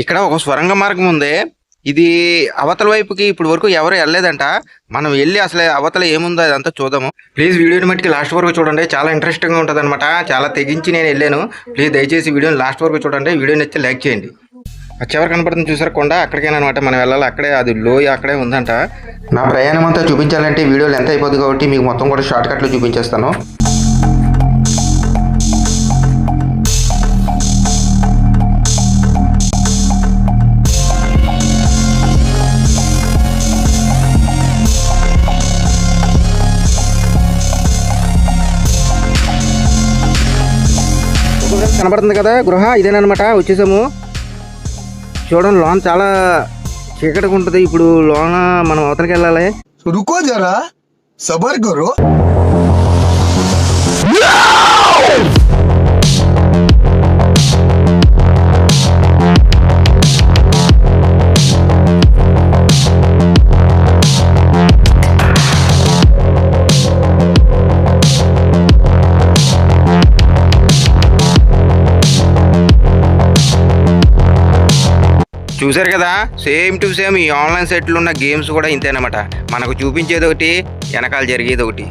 ఇక్కడ ఒక స్వరంగ మార్గం ఉంది. ఇది అవతల వైపుకి ఇప్పుడు వరకు ఎవరు వెళ్ళలేదంట. మనం వెళ్ళి అసలు అవతల ఏముందో అదంతా చూద్దాము. ప్లీజ్ వీడియోని మట్టికి లాస్ట్ వరకు చూడండి, చాలా ఇంట్రెస్టింగ్గా ఉంటుంది అనమాట. చాలా తెగించి నేను వెళ్ళాను. ప్లీజ్ దయచేసి వీడియోని లాస్ట్ వరకు చూడండి. వీడియోని నచ్చితే లైక్ చేయండి. ఆ చివరి కనపడుతుంది చూసారు కొండ, అక్కడికేనమాట మనం వెళ్ళాలి. అక్కడే అది లోయ అక్కడే ఉందంట. నా ప్రయాణం అంతా చూపించాలంటే వీడియోలు ఎంత అయిపోతుంది కాబట్టి మీకు మొత్తం కూడా షార్ట్ కట్లో చూపించేస్తాను. కనబడుతుంది కదా గృహ, ఇదేనమాట. వచ్చేసాము. చూడండి లోన్ చాలా చీకటిగా ఉంటుంది. ఇప్పుడు లోన మనం అవతలకి వెళ్ళాలి. रुको जरा सबर करो. చూసారు కదా, సేమ్ టు సేమ్ ఈ ఆన్లైన్ సైట్లో ఉన్న గేమ్స్ కూడా ఇంతేనమాట. మనకు చూపించేది ఒకటి, వెనకాల జరిగేది ఒకటి.